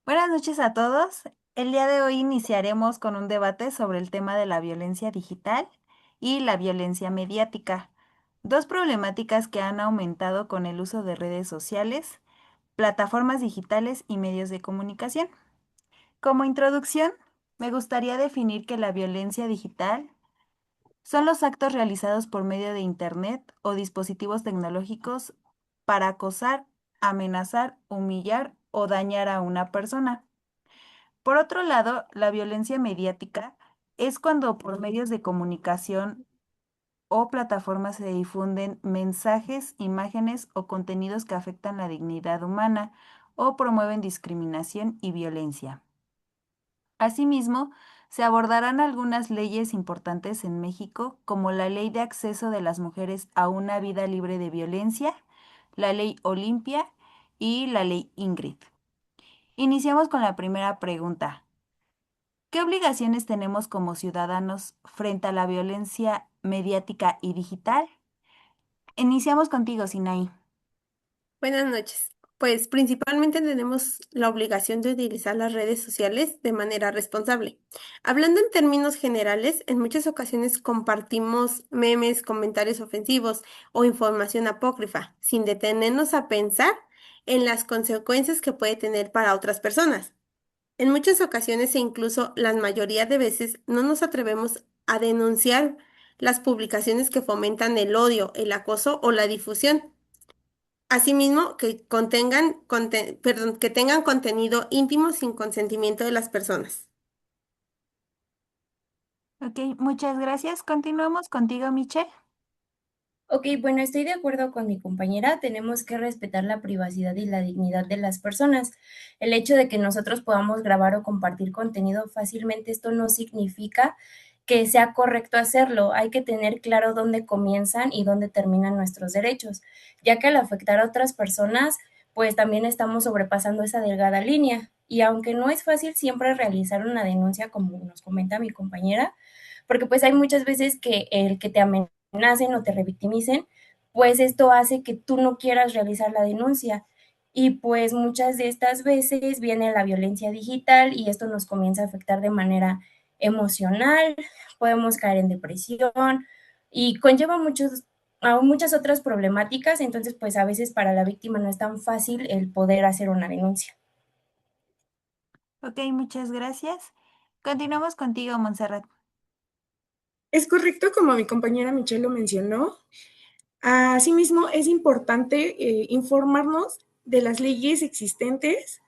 Buenas noches a todos. El día de hoy iniciaremos con un debate sobre el tema de la violencia digital y la violencia mediática, dos problemáticas que han aumentado con el uso de redes sociales, plataformas digitales y medios de comunicación. Como introducción, me gustaría definir que la violencia digital son los actos realizados por medio de Internet o dispositivos tecnológicos para acosar, amenazar, humillar o dañar a una persona. Por otro lado, la violencia mediática es cuando por medios de comunicación o plataformas se difunden mensajes, imágenes o contenidos que afectan la dignidad humana o promueven discriminación y violencia. Asimismo, se abordarán algunas leyes importantes en México, como la Ley de Acceso de las Mujeres a una Vida Libre de Violencia, la Ley Olimpia y la Ley Ingrid. Iniciamos con la primera pregunta. ¿Qué obligaciones tenemos como ciudadanos frente a la violencia mediática y digital? Iniciamos contigo, Sinaí. Buenas noches. Pues principalmente tenemos la obligación de utilizar las redes sociales de manera responsable. Hablando en términos generales, en muchas ocasiones compartimos memes, comentarios ofensivos o información apócrifa, sin detenernos a pensar en las consecuencias que puede tener para otras personas. En muchas ocasiones e incluso la mayoría de veces no nos atrevemos a denunciar las publicaciones que fomentan el odio, el acoso o la difusión. Asimismo, que tengan contenido íntimo sin consentimiento de las personas. Ok, muchas gracias. Continuamos contigo, Michelle. Ok, bueno, estoy de acuerdo con mi compañera. Tenemos que respetar la privacidad y la dignidad de las personas. El hecho de que nosotros podamos grabar o compartir contenido fácilmente, esto no significa que sea correcto hacerlo. Hay que tener claro dónde comienzan y dónde terminan nuestros derechos, ya que al afectar a otras personas, pues también estamos sobrepasando esa delgada línea. Y aunque no es fácil siempre realizar una denuncia, como nos comenta mi compañera, porque pues hay muchas veces que el que te amenacen o te revictimicen, pues esto hace que tú no quieras realizar la denuncia. Y pues muchas de estas veces viene la violencia digital y esto nos comienza a afectar de manera emocional, podemos caer en depresión y conlleva aún muchas otras problemáticas, entonces pues a veces para la víctima no es tan fácil el poder hacer una denuncia. Ok, muchas gracias. Continuamos contigo, Montserrat. Es correcto, como mi compañera Michelle lo mencionó. Asimismo, es importante informarnos de las leyes existentes.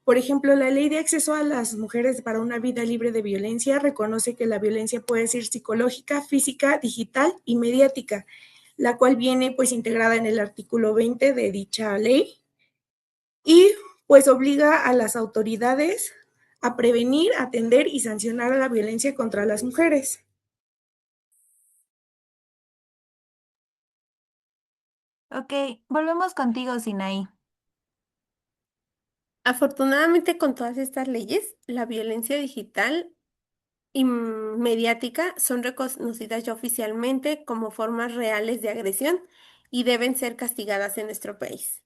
Por ejemplo, la Ley de Acceso a las Mujeres para una Vida Libre de Violencia reconoce que la violencia puede ser psicológica, física, digital y mediática, la cual viene pues integrada en el artículo 20 de dicha ley y pues obliga a las autoridades a prevenir, atender y sancionar a la violencia contra las mujeres. Ok, volvemos contigo, Sinaí. Afortunadamente, con todas estas leyes, la violencia digital y mediática son reconocidas ya oficialmente como formas reales de agresión y deben ser castigadas en nuestro país.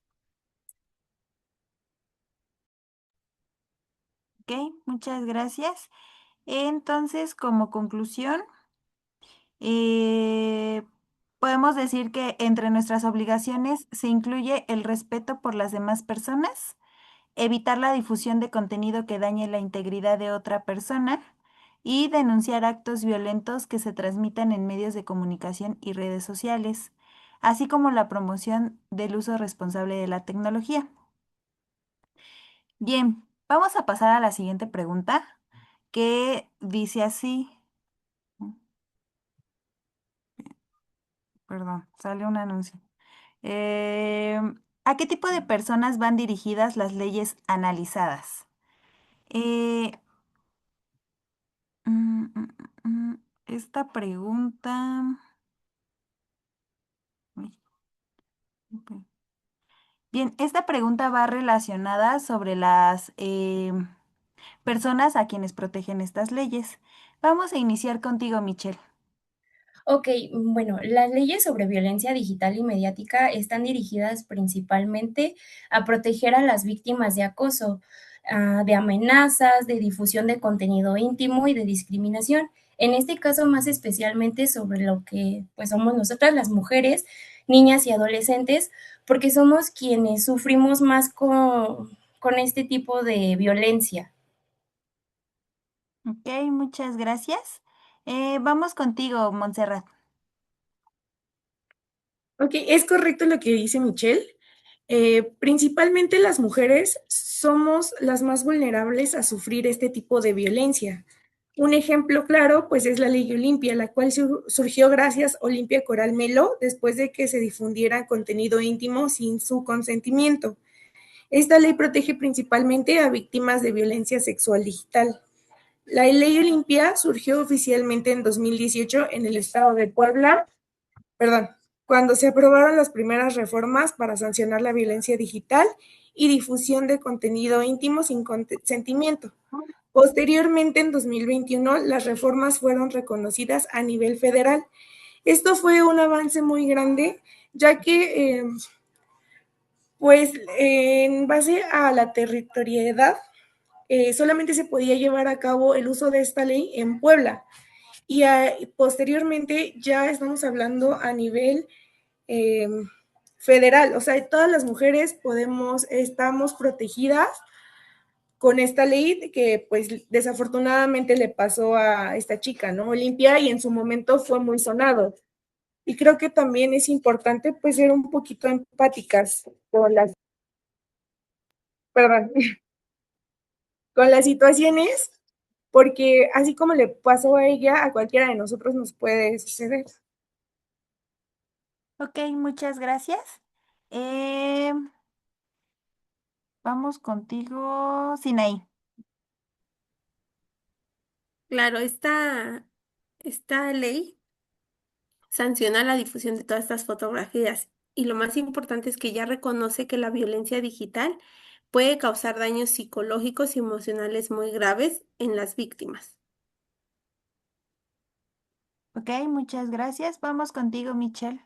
Ok, muchas gracias. Entonces, como conclusión, eh, podemos decir que entre nuestras obligaciones se incluye el respeto por las demás personas, evitar la difusión de contenido que dañe la integridad de otra persona y denunciar actos violentos que se transmitan en medios de comunicación y redes sociales, así como la promoción del uso responsable de la tecnología. Bien, vamos a pasar a la siguiente pregunta, que dice así, perdón, sale un anuncio. Eh, ¿A qué tipo de personas van dirigidas las leyes analizadas? Eh, Mm, mm, Esta pregunta. Uy, ok. Bien, esta pregunta va relacionada sobre las personas a quienes protegen estas leyes. Vamos a iniciar contigo, Michelle. Ok, bueno, las leyes sobre violencia digital y mediática están dirigidas principalmente a proteger a las víctimas de acoso. de amenazas, de difusión de contenido íntimo y de discriminación. En este caso, más especialmente sobre lo que pues somos nosotras las mujeres, niñas y adolescentes, porque somos quienes sufrimos más con este tipo de violencia. Ok, muchas gracias. Vamos contigo, Montserrat. Ok, es correcto lo que dice Michelle. Principalmente las mujeres somos las más vulnerables a sufrir este tipo de violencia. Un ejemplo claro, pues es la Ley Olimpia, la cual surgió gracias a Olimpia Coral Melo después de que se difundiera contenido íntimo sin su consentimiento. Esta ley protege principalmente a víctimas de violencia sexual digital. La Ley Olimpia surgió oficialmente en 2018 en el estado de Puebla, perdón, cuando se aprobaron las primeras reformas para sancionar la violencia digital y difusión de contenido íntimo sin consentimiento. Posteriormente, en 2021, las reformas fueron reconocidas a nivel federal. Esto fue un avance muy grande, ya que, pues, en base a la territorialidad, solamente se podía llevar a cabo el uso de esta ley en Puebla. Y posteriormente ya estamos hablando a nivel eh, federal, o sea, todas las mujeres estamos protegidas con esta ley que pues desafortunadamente le pasó a esta chica, ¿no? Olimpia, y en su momento fue muy sonado. Y creo que también es importante pues ser un poquito empáticas perdón, con las situaciones, porque así como le pasó a ella, a cualquiera de nosotros nos puede suceder. Ok, muchas gracias. Eh, Vamos contigo, Sinaí. Claro, esta ley sanciona la difusión de todas estas fotografías y lo más importante es que ya reconoce que la violencia digital puede causar daños psicológicos y emocionales muy graves en las víctimas. Ok, muchas gracias. Vamos contigo, Michelle.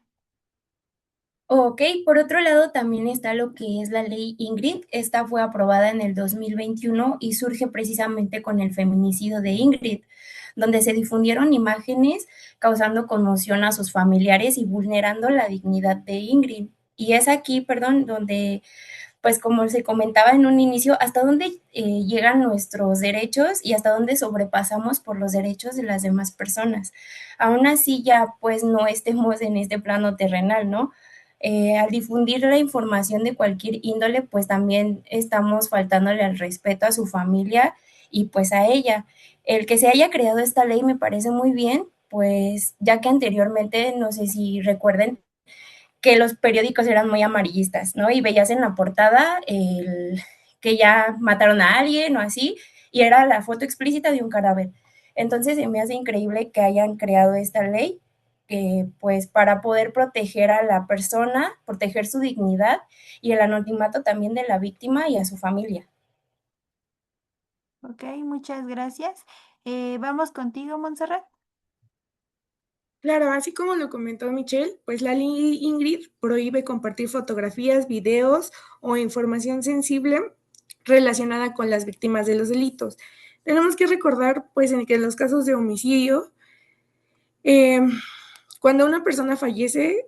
Ok, por otro lado también está lo que es la ley Ingrid. Esta fue aprobada en el 2021 y surge precisamente con el feminicidio de Ingrid, donde se difundieron imágenes causando conmoción a sus familiares y vulnerando la dignidad de Ingrid. Y es aquí, perdón, donde, pues como se comentaba en un inicio, hasta dónde llegan nuestros derechos y hasta dónde sobrepasamos por los derechos de las demás personas. Aún así ya pues no estemos en este plano terrenal, ¿no? Al difundir la información de cualquier índole, pues también estamos faltándole al respeto a su familia y pues a ella. El que se haya creado esta ley me parece muy bien, pues ya que anteriormente, no sé si recuerden, que los periódicos eran muy amarillistas, ¿no? Y veías en la portada que ya mataron a alguien o así, y era la foto explícita de un cadáver. Entonces se me hace increíble que hayan creado esta ley, pues para poder proteger a la persona, proteger su dignidad y el anonimato también de la víctima y a su familia. Ok, muchas gracias. Vamos contigo, Montserrat. Claro, así como lo comentó Michelle, pues la ley Ingrid prohíbe compartir fotografías, videos o información sensible relacionada con las víctimas de los delitos. Tenemos que recordar, pues, en que en los casos de homicidio, eh, cuando una persona fallece,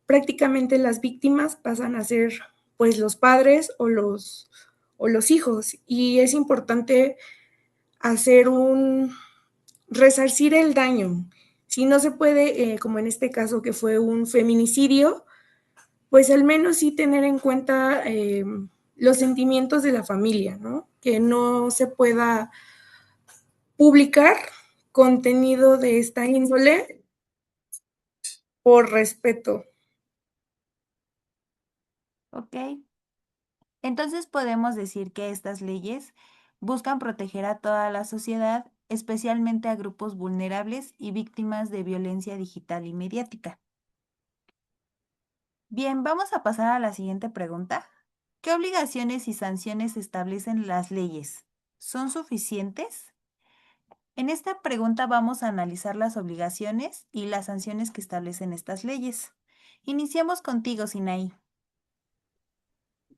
prácticamente las víctimas pasan a ser, pues, los padres o los hijos. Y es importante hacer resarcir el daño. Si no se puede, como en este caso que fue un feminicidio, pues al menos sí tener en cuenta los sentimientos de la familia, ¿no? Que no se pueda publicar contenido de esta índole por respeto. Ok. Entonces podemos decir que estas leyes buscan proteger a toda la sociedad, especialmente a grupos vulnerables y víctimas de violencia digital y mediática. Bien, vamos a pasar a la siguiente pregunta. ¿Qué obligaciones y sanciones establecen las leyes? ¿Son suficientes? En esta pregunta vamos a analizar las obligaciones y las sanciones que establecen estas leyes. Iniciamos contigo, Sinaí.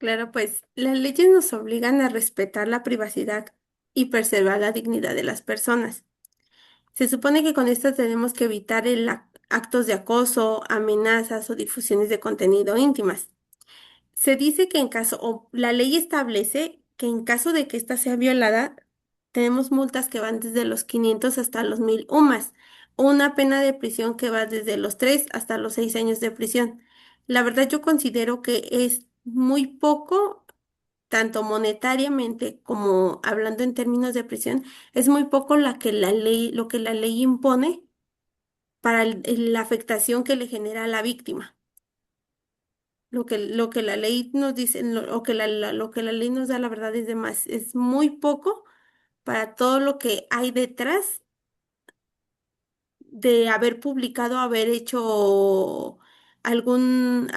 Claro, pues las leyes nos obligan a respetar la privacidad y preservar la dignidad de las personas. Se supone que con esto tenemos que evitar actos de acoso, amenazas o difusiones de contenido íntimas. Se dice que o la ley establece que en caso de que ésta sea violada, tenemos multas que van desde los 500 hasta los 1000 UMAS, o una pena de prisión que va desde los 3 hasta los 6 años de prisión. La verdad, yo considero que es muy poco, tanto monetariamente como hablando en términos de prisión, es muy poco lo que la ley impone para la afectación que le genera a la víctima. Lo que la ley nos dice, lo que la ley nos da, la verdad es de más, es muy poco para todo lo que hay detrás de haber publicado, haber hecho algún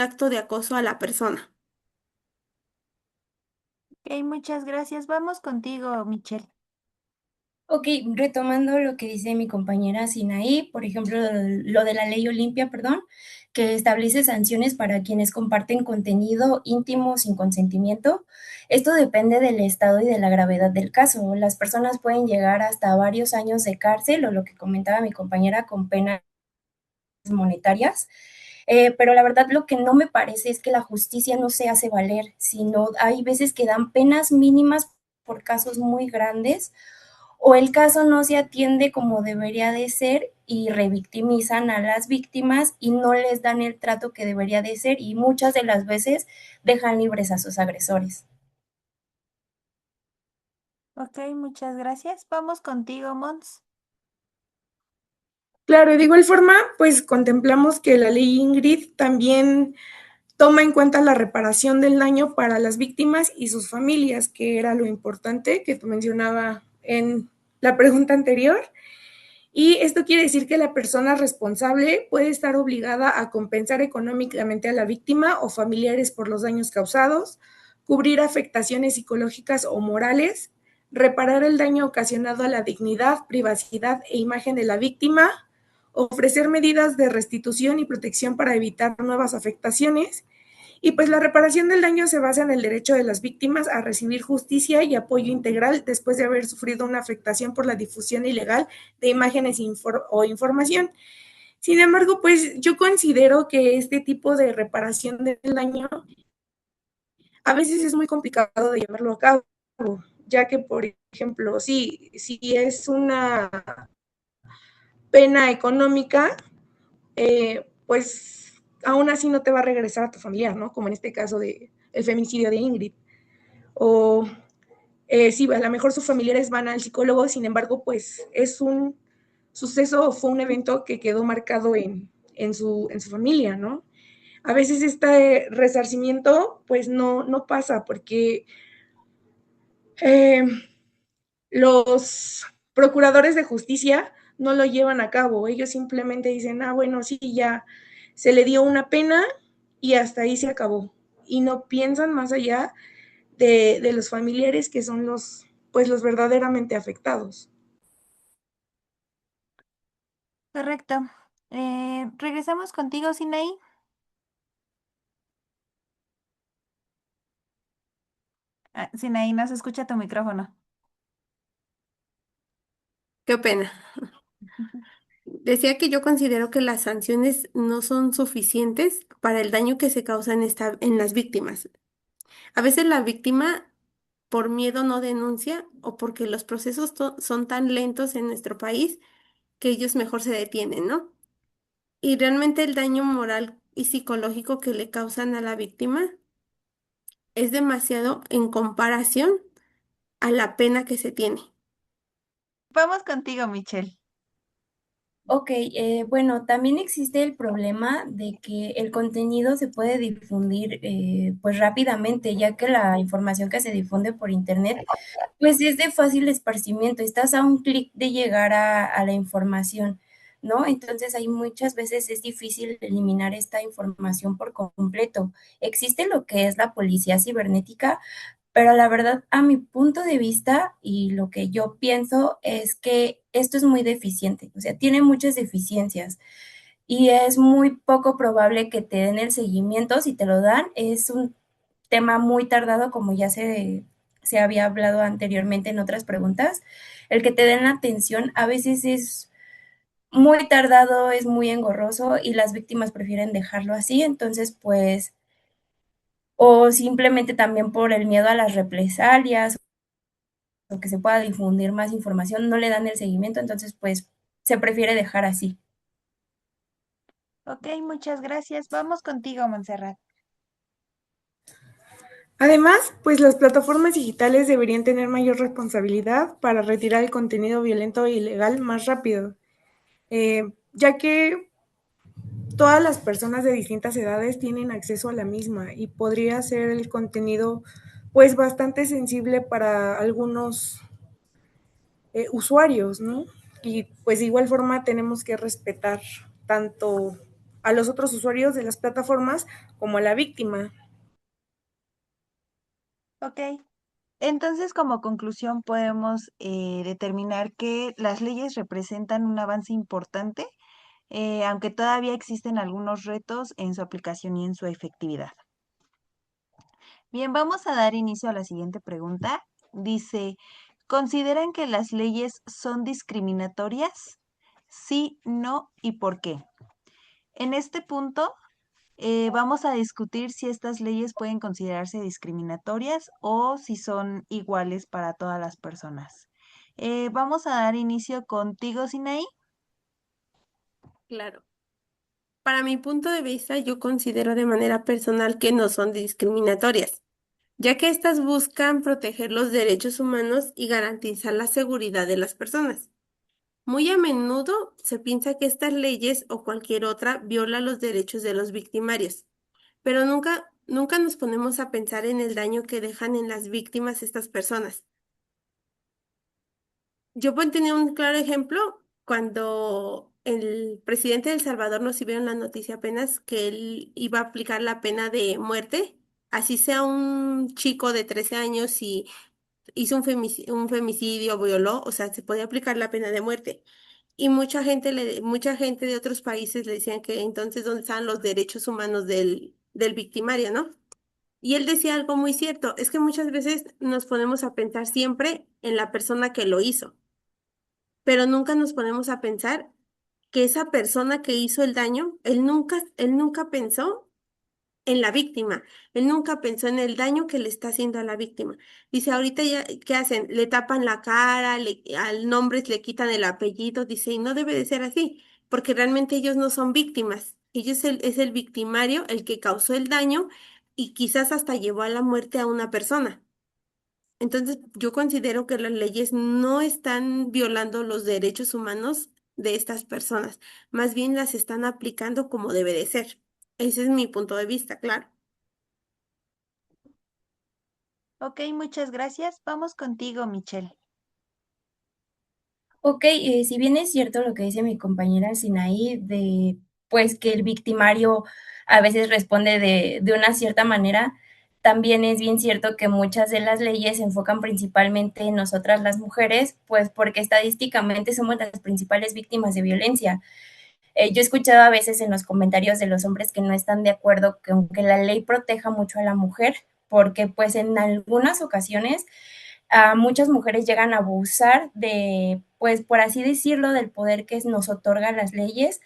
acto de acoso a la persona. Ok, muchas gracias. Vamos contigo, Michelle. Ok, retomando lo que dice mi compañera Sinaí, por ejemplo, lo de la ley Olimpia, perdón, que establece sanciones para quienes comparten contenido íntimo sin consentimiento. Esto depende del estado y de la gravedad del caso. Las personas pueden llegar hasta varios años de cárcel o lo que comentaba mi compañera con penas monetarias. Pero la verdad lo que no me parece es que la justicia no se hace valer, sino hay veces que dan penas mínimas por casos muy grandes o el caso no se atiende como debería de ser y revictimizan a las víctimas y no les dan el trato que debería de ser y muchas de las veces dejan libres a sus agresores. Ok, muchas gracias. Vamos contigo, Mons. Claro, de igual forma, pues contemplamos que la ley Ingrid también toma en cuenta la reparación del daño para las víctimas y sus familias, que era lo importante que tú mencionaba en la pregunta anterior. Y esto quiere decir que la persona responsable puede estar obligada a compensar económicamente a la víctima o familiares por los daños causados, cubrir afectaciones psicológicas o morales, reparar el daño ocasionado a la dignidad, privacidad e imagen de la víctima, ofrecer medidas de restitución y protección para evitar nuevas afectaciones. Y pues la reparación del daño se basa en el derecho de las víctimas a recibir justicia y apoyo integral después de haber sufrido una afectación por la difusión ilegal de imágenes o información. Sin embargo, pues yo considero que este tipo de reparación del daño a veces es muy complicado de llevarlo a cabo, ya que, por ejemplo, si es una pena económica, pues aún así no te va a regresar a tu familiar, ¿no? Como en este caso de el feminicidio de Ingrid. O sí, a lo mejor sus familiares van al psicólogo, sin embargo, pues es un suceso o fue un evento que quedó marcado en su familia, ¿no? A veces este resarcimiento pues no pasa porque eh, los procuradores de justicia no lo llevan a cabo, ellos simplemente dicen, bueno, sí, ya se le dio una pena y hasta ahí se acabó. Y no piensan más allá de los familiares que son los verdaderamente afectados. Correcto. Regresamos contigo, Sinaí. Sinaí, no se escucha tu micrófono. Qué pena. Decía que yo considero que las sanciones no son suficientes para el daño que se causa en las víctimas. A veces la víctima por miedo no denuncia o porque los procesos son tan lentos en nuestro país que ellos mejor se detienen, ¿no? Y realmente el daño moral y psicológico que le causan a la víctima es demasiado en comparación a la pena que se tiene. Vamos contigo, Michelle. Ok, bueno, también existe el problema de que el contenido se puede difundir pues rápidamente, ya que la información que se difunde por internet pues es de fácil esparcimiento, estás a un clic de llegar a la información, ¿no? Entonces hay muchas veces es difícil eliminar esta información por completo. Existe lo que es la policía cibernética, pero la verdad, a mi punto de vista y lo que yo pienso es que esto es muy deficiente, o sea, tiene muchas deficiencias y es muy poco probable que te den el seguimiento. Si te lo dan, es un tema muy tardado, como ya se había hablado anteriormente en otras preguntas. El que te den la atención a veces es muy tardado, es muy engorroso y las víctimas prefieren dejarlo así. Entonces, pues, o simplemente también por el miedo a las represalias o que se pueda difundir más información, no le dan el seguimiento, entonces, pues, se prefiere dejar así. Ok, muchas gracias. Vamos contigo, Montserrat. Además, pues las plataformas digitales deberían tener mayor responsabilidad para retirar el contenido violento e ilegal más rápido, ya que todas las personas de distintas edades tienen acceso a la misma y podría ser el contenido pues bastante sensible para algunos usuarios, ¿no? Y pues de igual forma tenemos que respetar tanto a los otros usuarios de las plataformas como a la víctima. Ok. Entonces, como conclusión, podemos determinar que las leyes representan un avance importante, aunque todavía existen algunos retos en su aplicación y en su efectividad. Bien, vamos a dar inicio a la siguiente pregunta. Dice, ¿consideran que las leyes son discriminatorias? Sí, no y por qué. En este punto, vamos a discutir si estas leyes pueden considerarse discriminatorias o si son iguales para todas las personas. Vamos a dar inicio contigo, Sinaí. Claro. Para mi punto de vista, yo considero de manera personal que no son discriminatorias, ya que éstas buscan proteger los derechos humanos y garantizar la seguridad de las personas. Muy a menudo se piensa que estas leyes o cualquier otra viola los derechos de los victimarios, pero nunca nos ponemos a pensar en el daño que dejan en las víctimas estas personas. Yo puedo tener un claro ejemplo cuando el presidente de El Salvador nos vio en la noticia apenas que él iba a aplicar la pena de muerte, así sea un chico de 13 años y hizo un femicidio, violó, o sea, se podía aplicar la pena de muerte. Y mucha gente de otros países le decían que entonces dónde están los derechos humanos del victimario, ¿no? Y él decía algo muy cierto, es que muchas veces nos ponemos a pensar siempre en la persona que lo hizo, pero nunca nos ponemos a pensar que esa persona que hizo el daño, él nunca pensó en la víctima. Él nunca pensó en el daño que le está haciendo a la víctima. Dice, ahorita ya, ¿qué hacen? Le tapan la cara, al nombre le quitan el apellido, dice, y no debe de ser así, porque realmente ellos no son víctimas. Es el victimario el que causó el daño y quizás hasta llevó a la muerte a una persona. Entonces, yo considero que las leyes no están violando los derechos humanos de estas personas, más bien las están aplicando como debe de ser. Ese es mi punto de vista, claro. Ok, muchas gracias. Vamos contigo, Michelle. Ok, si bien es cierto lo que dice mi compañera Sinaí, de pues que el victimario a veces responde de una cierta manera, también es bien cierto que muchas de las leyes se enfocan principalmente en nosotras las mujeres, pues porque estadísticamente somos las principales víctimas de violencia. Yo he escuchado a veces en los comentarios de los hombres que no están de acuerdo que aunque la ley proteja mucho a la mujer, porque pues en algunas ocasiones a muchas mujeres llegan a abusar de, pues por así decirlo, del poder que nos otorgan las leyes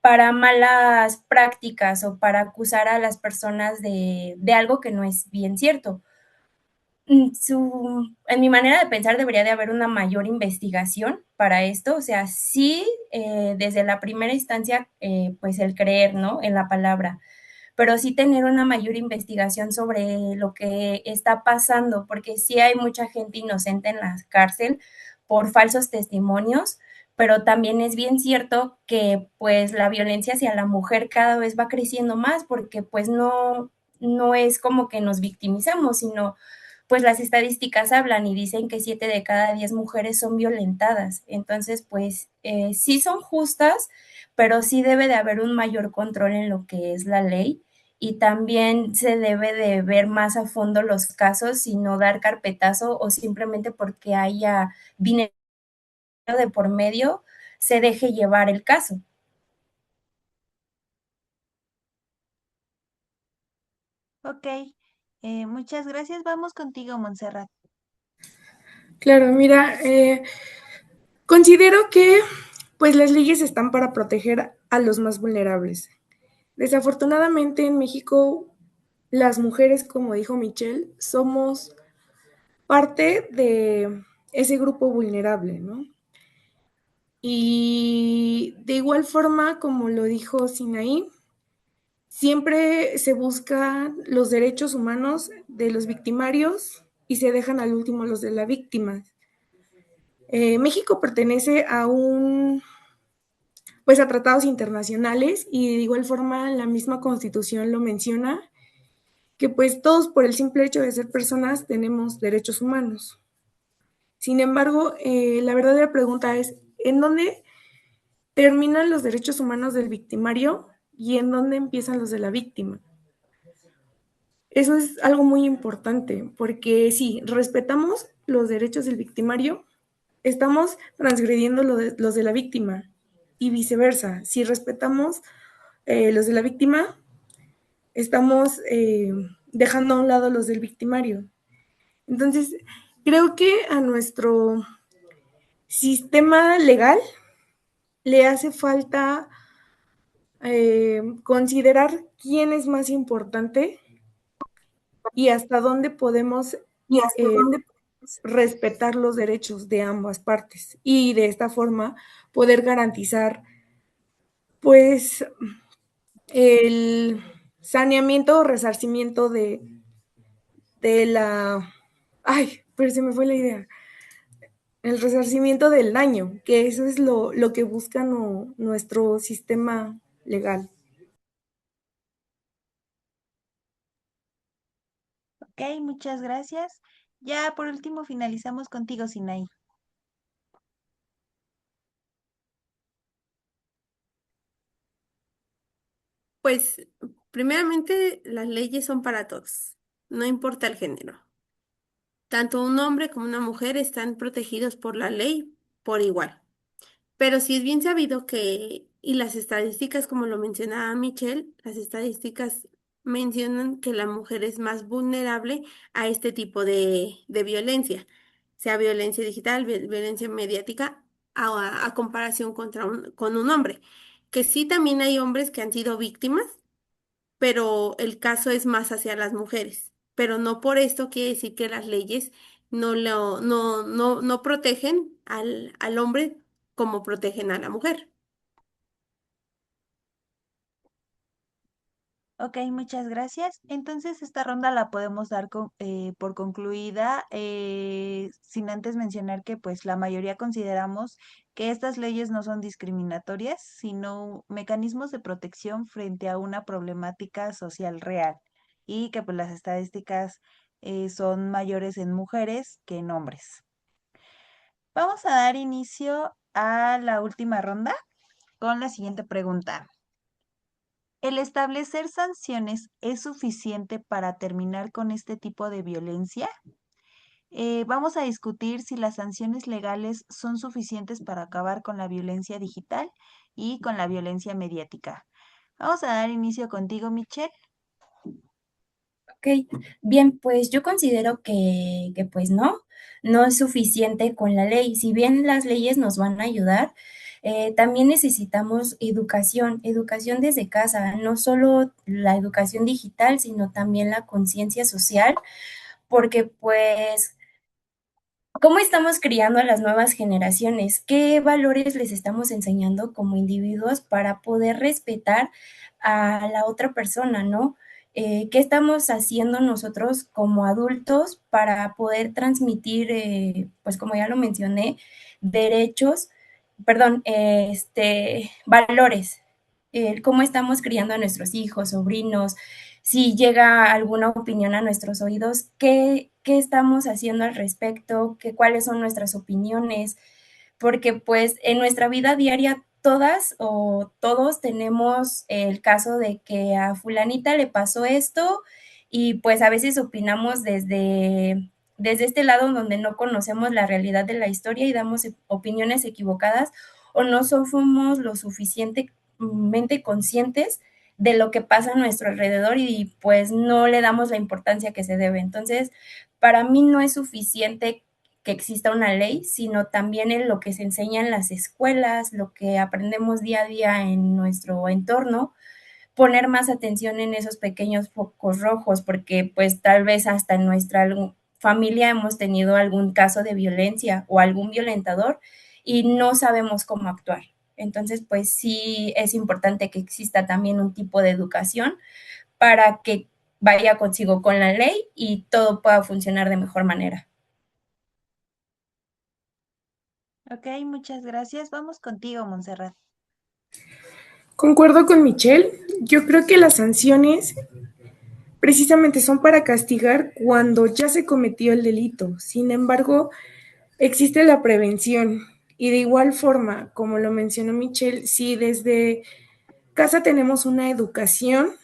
para malas prácticas o para acusar a las personas de algo que no es bien cierto. En mi manera de pensar debería de haber una mayor investigación para esto, o sea, sí, desde la primera instancia, pues el creer, ¿no? En la palabra, pero sí tener una mayor investigación sobre lo que está pasando, porque sí hay mucha gente inocente en la cárcel por falsos testimonios, pero también es bien cierto que pues la violencia hacia la mujer cada vez va creciendo más porque pues no es como que nos victimizamos, sino pues las estadísticas hablan y dicen que 7 de cada 10 mujeres son violentadas. Entonces, pues sí son justas, pero sí debe de haber un mayor control en lo que es la ley y también se debe de ver más a fondo los casos y no dar carpetazo o simplemente porque haya dinero de por medio se deje llevar el caso. Ok. Muchas gracias. Vamos contigo, Montserrat. Claro, mira, considero que pues las leyes están para proteger a los más vulnerables. Desafortunadamente en México las mujeres, como dijo Michelle, somos parte de ese grupo vulnerable, ¿no? Y de igual forma, como lo dijo Sinaí, siempre se buscan los derechos humanos de los victimarios y se dejan al último los de la víctima. México pertenece pues a tratados internacionales y de igual forma la misma constitución lo menciona, que pues todos por el simple hecho de ser personas tenemos derechos humanos. Sin embargo, la verdadera pregunta es, ¿en dónde terminan los derechos humanos del victimario y en dónde empiezan los de la víctima? Eso es algo muy importante, porque si respetamos los derechos del victimario, estamos transgrediendo los de la víctima y viceversa. Si respetamos los de la víctima, estamos dejando a un lado los del victimario. Entonces, creo que a nuestro sistema legal le hace falta considerar quién es más importante y hasta dónde podemos ¿Y hasta eh, dónde? respetar los derechos de ambas partes y de esta forma poder garantizar pues el saneamiento o resarcimiento de la... Ay, pero se me fue la idea. El resarcimiento del daño, que eso es lo que busca nuestro sistema legal. Ok, muchas gracias. Ya por último finalizamos contigo, Sinaí. Pues, primeramente, las leyes son para todos, no importa el género. Tanto un hombre como una mujer están protegidos por la ley por igual. Pero sí es bien sabido que, y las estadísticas, como lo mencionaba Michelle, las estadísticas mencionan que la mujer es más vulnerable a este tipo de violencia, sea violencia digital, violencia mediática, a comparación con un hombre. Que sí también hay hombres que han sido víctimas, pero el caso es más hacia las mujeres. Pero no por esto quiere decir que las leyes no protegen al hombre como protegen a la mujer. Ok, muchas gracias. Entonces esta ronda la podemos dar por concluida, sin antes mencionar que pues la mayoría consideramos que estas leyes no son discriminatorias, sino mecanismos de protección frente a una problemática social real y que pues las estadísticas son mayores en mujeres que en hombres. Vamos a dar inicio a la última ronda con la siguiente pregunta. ¿El establecer sanciones es suficiente para terminar con este tipo de violencia? Vamos a discutir si las sanciones legales son suficientes para acabar con la violencia digital y con la violencia mediática. Vamos a dar inicio contigo, Michelle. Ok, bien, pues yo considero que pues no es suficiente con la ley. Si bien las leyes nos van a ayudar, también necesitamos educación desde casa, no solo la educación digital, sino también la conciencia social, porque pues ¿cómo estamos criando a las nuevas generaciones? ¿Qué valores les estamos enseñando como individuos para poder respetar a la otra persona, ¿no? ¿Qué estamos haciendo nosotros como adultos para poder transmitir, pues como ya lo mencioné, derechos, perdón, valores? ¿Cómo estamos criando a nuestros hijos, sobrinos? Si llega alguna opinión a nuestros oídos, ¿qué estamos haciendo al respecto? ¿Cuáles son nuestras opiniones? Porque pues en nuestra vida diaria todas o todos tenemos el caso de que a fulanita le pasó esto y pues a veces opinamos desde este lado donde no conocemos la realidad de la historia y damos opiniones equivocadas o no somos lo suficientemente conscientes de lo que pasa a nuestro alrededor y pues no le damos la importancia que se debe. Entonces, para mí no es suficiente que exista una ley, sino también en lo que se enseña en las escuelas, lo que aprendemos día a día en nuestro entorno, poner más atención en esos pequeños focos rojos, porque pues tal vez hasta en nuestra familia hemos tenido algún caso de violencia o algún violentador y no sabemos cómo actuar. Entonces, pues sí es importante que exista también un tipo de educación para que vaya consigo con la ley y todo pueda funcionar de mejor manera. Ok, muchas gracias. Vamos contigo, Montserrat. Concuerdo con Michelle. Yo creo que las sanciones precisamente son para castigar cuando ya se cometió el delito. Sin embargo, existe la prevención. Y de igual forma, como lo mencionó Michelle, si desde casa tenemos una educación,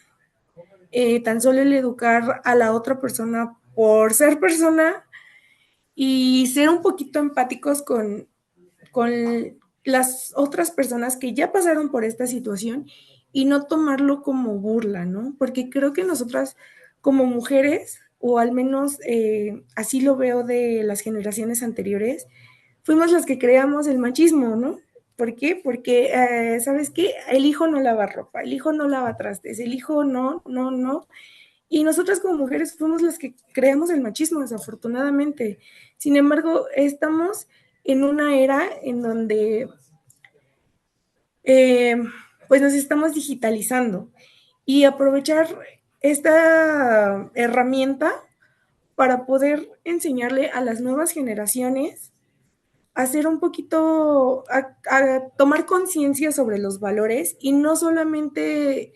tan solo el educar a la otra persona por ser persona y ser un poquito empáticos con las otras personas que ya pasaron por esta situación y no tomarlo como burla, ¿no? Porque creo que nosotras como mujeres, o al menos así lo veo de las generaciones anteriores, fuimos las que creamos el machismo, ¿no? ¿Por qué? Porque, ¿sabes qué? El hijo no lava ropa, el hijo no lava trastes, el hijo no, no, no. Y nosotras como mujeres fuimos las que creamos el machismo, desafortunadamente. Sin embargo, estamos en una era en donde eh, pues nos estamos digitalizando y aprovechar esta herramienta para poder enseñarle a las nuevas generaciones a hacer un poquito, a tomar conciencia sobre los valores y no solamente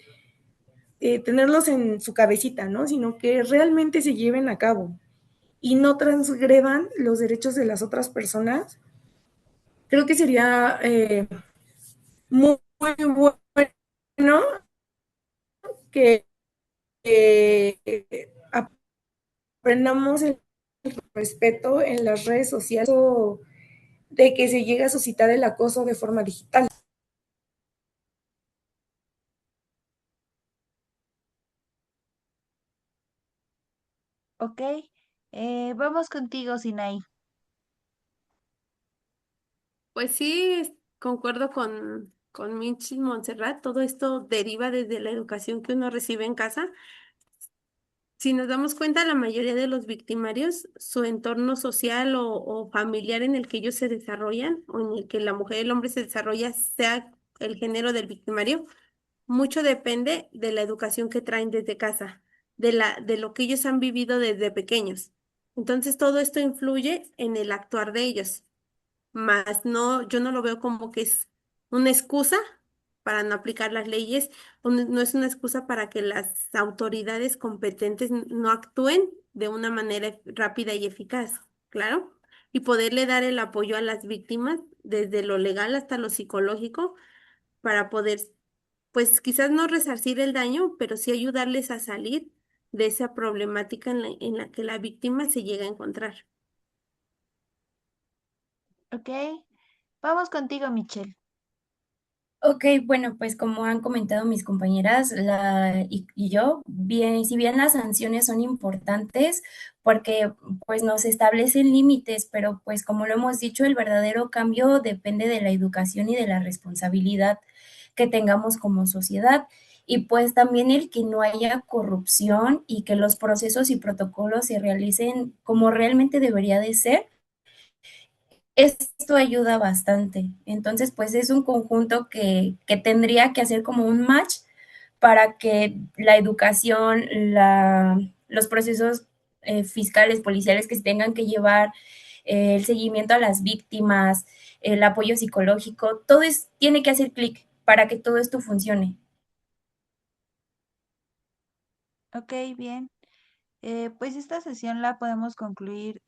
tenerlos en su cabecita, ¿no? Sino que realmente se lleven a cabo y no transgredan los derechos de las otras personas. Creo que sería muy, muy bueno que aprendamos el respeto en las redes sociales de que se llegue a suscitar el acoso de forma digital. Ok, vamos contigo, Sinaí. Pues sí, concuerdo con Mitch y Montserrat. Todo esto deriva desde la educación que uno recibe en casa. Si nos damos cuenta, la mayoría de los victimarios, su entorno social o familiar en el que ellos se desarrollan, o en el que la mujer y el hombre se desarrolla, sea el género del victimario, mucho depende de la educación que traen desde casa, de lo que ellos han vivido desde pequeños. Entonces, todo esto influye en el actuar de ellos. Más no, yo no lo veo como que es una excusa para no aplicar las leyes, o no es una excusa para que las autoridades competentes no actúen de una manera rápida y eficaz, claro, y poderle dar el apoyo a las víctimas desde lo legal hasta lo psicológico para poder, pues quizás no resarcir el daño, pero sí ayudarles a salir de esa problemática en la que la víctima se llega a encontrar. Ok, vamos contigo, Michelle. Ok, bueno, pues como han comentado mis compañeras y yo, bien, si bien las sanciones son importantes porque pues nos establecen límites, pero pues como lo hemos dicho, el verdadero cambio depende de la educación y de la responsabilidad que tengamos como sociedad y pues también el que no haya corrupción y que los procesos y protocolos se realicen como realmente debería de ser. Esto ayuda bastante. Entonces, pues es un conjunto que tendría que hacer como un match para que la educación, los procesos fiscales, policiales que se tengan que llevar, el seguimiento a las víctimas, el apoyo psicológico, tiene que hacer clic para que todo esto funcione. Ok, bien. Pues esta sesión la podemos concluir,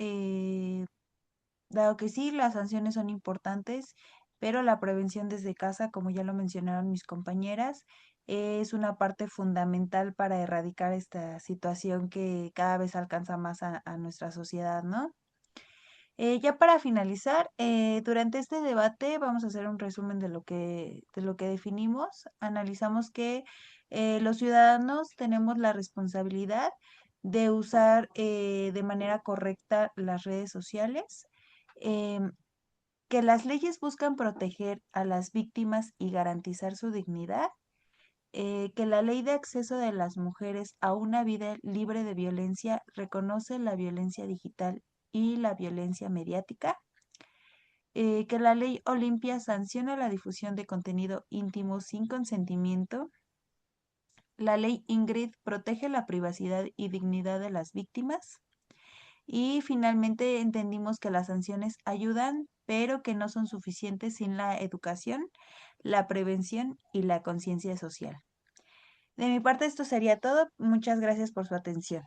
dado que sí, las sanciones son importantes, pero la prevención desde casa, como ya lo mencionaron mis compañeras, es una parte fundamental para erradicar esta situación que cada vez alcanza más a nuestra sociedad, ¿no? Ya para finalizar, durante este debate vamos a hacer un resumen de lo que definimos. Analizamos que Los ciudadanos tenemos la responsabilidad de usar de manera correcta las redes sociales, em, que las leyes buscan proteger a las víctimas y garantizar su dignidad, que la ley de acceso de las mujeres a una vida libre de violencia reconoce la violencia digital y la violencia mediática, que la ley Olimpia sanciona la difusión de contenido íntimo sin consentimiento. La ley Ingrid protege la privacidad y dignidad de las víctimas. Y finalmente entendimos que las sanciones ayudan, pero que no son suficientes sin la educación, la prevención y la conciencia social. De mi parte esto sería todo. Muchas gracias por su atención.